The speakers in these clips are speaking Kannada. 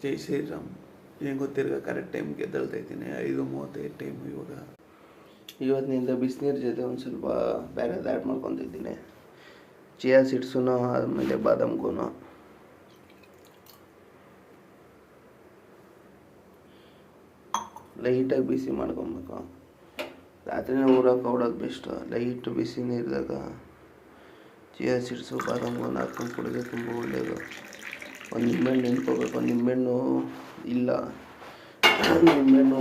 ಜೈ ಶ್ರೀರಾಮ್. ಏನು ಗೊತ್ತಿರೋ ಕರೆಕ್ಟ್ ಟೈಮ್ಗೆ ಎದ್ದೇಳ್ತಾ ಇದ್ದೀನಿ. 5:35 ಟೈಮು ಇವಾಗ. ಇವತ್ತಿನಿಂದ ಬಿಸಿನೀರು ಜೊತೆ ಒಂದು ಸ್ವಲ್ಪ ಬೇರೆದು ಆ್ಯಡ್ ಮಾಡ್ಕೊತಿದ್ದೀನಿ. ಚಿಯಾ ಸೀಡ್ಸೂ ಆದಮೇಲೆ ಬಾದಾಮ್ಗೂ ಲೈಟಾಗಿ ಬಿಸಿ ಮಾಡ್ಕೊಬೇಕು. ರಾತ್ರಿನೇ ಊರಕ್ಕೆ ಹೊಡೋದು ಬೆಸ್ಟು. ಲೈಟ್ ಬಿಸಿ ನೀರಿದಾಗ ಚಿಯಾ ಸೀಡ್ಸು ಬಾದಾಮ್ಗೂ ಹಾಕ್ಕೊಂಡು ಕುಡಿದ್ರೆ ತುಂಬ ಒಳ್ಳೆಯದು. ಒಂದು ನಿಂಬೆಹಣ್ಣು ನೆನ್ಕೋಬೇಕು. ನಿಂಬೆಹಣ್ಣು ಇಲ್ಲ, ನಿಂಬೆಹಣ್ಣು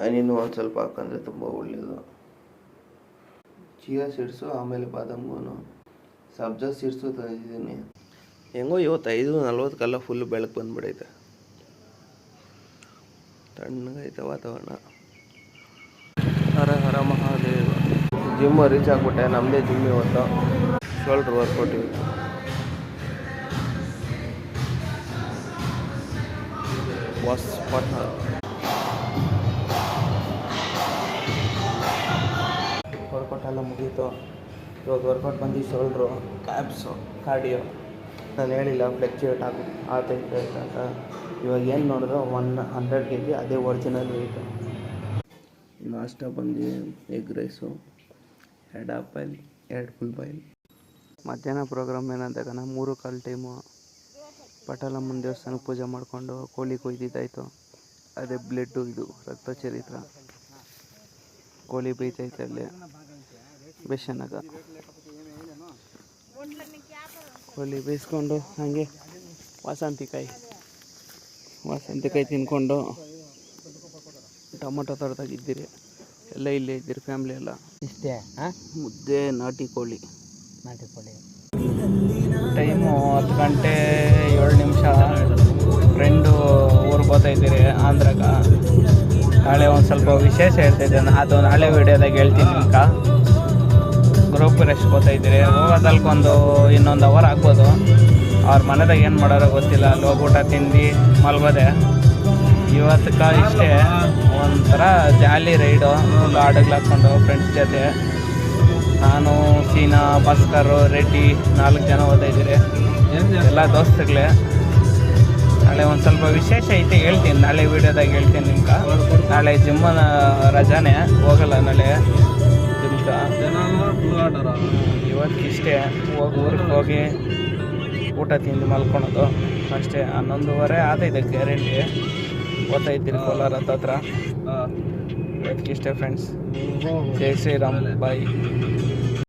ಹನಿನೂ ಒಂದು ಸ್ವಲ್ಪ ಹಾಕಂದರೆ ತುಂಬ ಒಳ್ಳೆಯದು. ಚಿಯಾ ಸೀಡ್ಸು ಆಮೇಲೆ ಬಾದಾಮ್ಗೂ ಸಬ್ಜಾ ಸೀಡ್ಸು ತಂದಿದ್ದೀನಿ. ಹೆಂಗೋ ಇವತ್ತು 5:40 ಫುಲ್ ಬೆಳಕು ಬಂದುಬಿಡೈತೆ. ತಣ್ಣಗೈತೆ ವಾತಾವರಣ. ಹರ ಹರ ಮಹಾದೇವ. ಜಿಮ್ ರೀಚ್ ಆಗಿಬಿಟ್ಟೆ. ನಮ್ಮದೇ ಜಿಮ್ ಇವತ್ತು. ಶೋಲ್ಡ್ರ್ ವರ್ಕೌಟ್ ಇವತ್ತು. ವರ್ಕೌಟ್ ಎಲ್ಲ ಮುಗೀತು. ಇವಾಗ ವರ್ಕೌಟ್ ಬಂದು ಶೋಲ್ಡ್ರು, ಕ್ಯಾಬ್ಸು, ಕಾರ್ಡಿಯೋ. ನಾನು ಹೇಳಿಲ್ಲ ಫ್ಲೆಕ್ಚುಯೇಟ್ ಆಗ್ತೈತೆ ಅಂತ. ಇವಾಗ ಏನು ನೋಡಿದ್ರೆ 100 kg ಅದೇ ಒರಿಜಿನಲ್ ವೆಯ್ಟು. ನಾಷ್ಟ ಬಂದು egg rice, 2 apple, 2 full boil. ಮಧ್ಯಾಹ್ನ ಪ್ರೋಗ್ರಾಮ್ ಏನಂದಾಗ 3:15 ಟೈಮು ಪಟಾಲಮ್ಮನ ದೇವಸ್ಥಾನಕ್ಕೆ ಪೂಜೆ ಮಾಡಿಕೊಂಡು ಕೋಳಿ ಕೊಯ್ದಿದ್ದಾಯಿತು. ಅದೇ ಬ್ಲಡ್ಡು, ಇದು ರಕ್ತ ಚರಿತ್ರ. ಕೋಳಿ ಬೇಯ್ತೈತೆ ಅಲ್ಲೇ ಬೇಷನಾಗ. ಕೋಳಿ ಬೇಯಿಸ್ಕೊಂಡು ಹಾಗೆ ವಾಸಂತಿಕಾಯಿ ತಿನ್ಕೊಂಡು ಟೊಮೊಟೊ ತೊಡೆದಾಗಿದ್ದೀರಿ. ಎಲ್ಲ ಇಲ್ಲೇ ಇದ್ದೀರಿ ಫ್ಯಾಮ್ಲಿ ಎಲ್ಲ. ಇಷ್ಟೇ ಮುದ್ದೆ ನಾಟಿ ಕೋಳಿ. ಟೈಮು 10 ಗಂಟೆ 7 ನಿಮಿಷ. ಫ್ರೆಂಡು ಊರಿಗೆ ಹೋಗ್ತಾಯಿದ್ದೀರಿ ಆಂಧ್ರಾಗ. ನಾಳೆ ಒಂದು ಸ್ವಲ್ಪ ವಿಶೇಷ ಹೇಳ್ತಾಯಿದ್ದೆ, ಅದು ನಾಳೆ ವೀಡಿಯೋದಾಗ ಹೇಳ್ತೀನಿ ನಿಮ್ಗೆ. Group rest ಹೋಗ್ತಾಯಿದ್ದೀರಿ. ಹೋಗೋದಲ್ಕೊಂದು ಇನ್ನೊಂದು ಅವರ್ ಆಗ್ಬೋದು. ಅವ್ರ ಮನೆದಾಗ ಏನು ಮಾಡೋರೋ ಗೊತ್ತಿಲ್ಲ. ಅಲ್ಲಿ ಹೋಗ್ಬಿಟ್ಟು ತಿಂದು ಮಲ್ಗೋದೆ. ಇವತ್ತಕ್ಕೆ ಇಷ್ಟೇ ಒಂಥರ ಜಾಲಿ ರೈಡು. ಫುಲ್ ಹಾಡುಗಳು ಹಾಕ್ಕೊಂಡು ಫ್ರೆಂಡ್ಸ್ ಜೊತೆ. ನಾನು, ಸೀನಾ, ಭಾಸ್ಕರ್, ರೆಡ್ಡಿ 4 ಜನ ಓದ್ತಾಯಿದ್ದೀರಿ. ಎಲ್ಲ ದೋಸ್ತಗಳೇ. ನಾಳೆ ಒಂದು ಸ್ವಲ್ಪ ವಿಶೇಷ ಐತೆ, ಹೇಳ್ತೀನಿ ನಾಳೆ ವೀಡಿಯೋದಾಗ ಹೇಳ್ತೀನಿ ನಿಮ್ಗೆ. ನಾಳೆ ಜಿಮ್ಮನ ರಜಾನೇ, ಹೋಗಲ್ಲ ನಾಳೆ ಜಿಮ್ಗೆ. ಇವತ್ತಿಷ್ಟೇ ಊರಿಗೆ ಹೋಗಿ ಊಟ ತಿಂದು ಮಲ್ಕೊಳೋದು ಅಷ್ಟೇ. 11:30 ಆದೈತೆ ಗ್ಯಾರಂಟಿ. ಓದ್ತಾಯಿದ್ದೀರಿ ಕೋಲಾರ ಹತ್ರ. ಇವತ್ತಿಷ್ಟೇ ಫ್ರೆಂಡ್ಸ್. ಜೈ ಶ್ರೀರಾಮ್. ಬಾಯ್.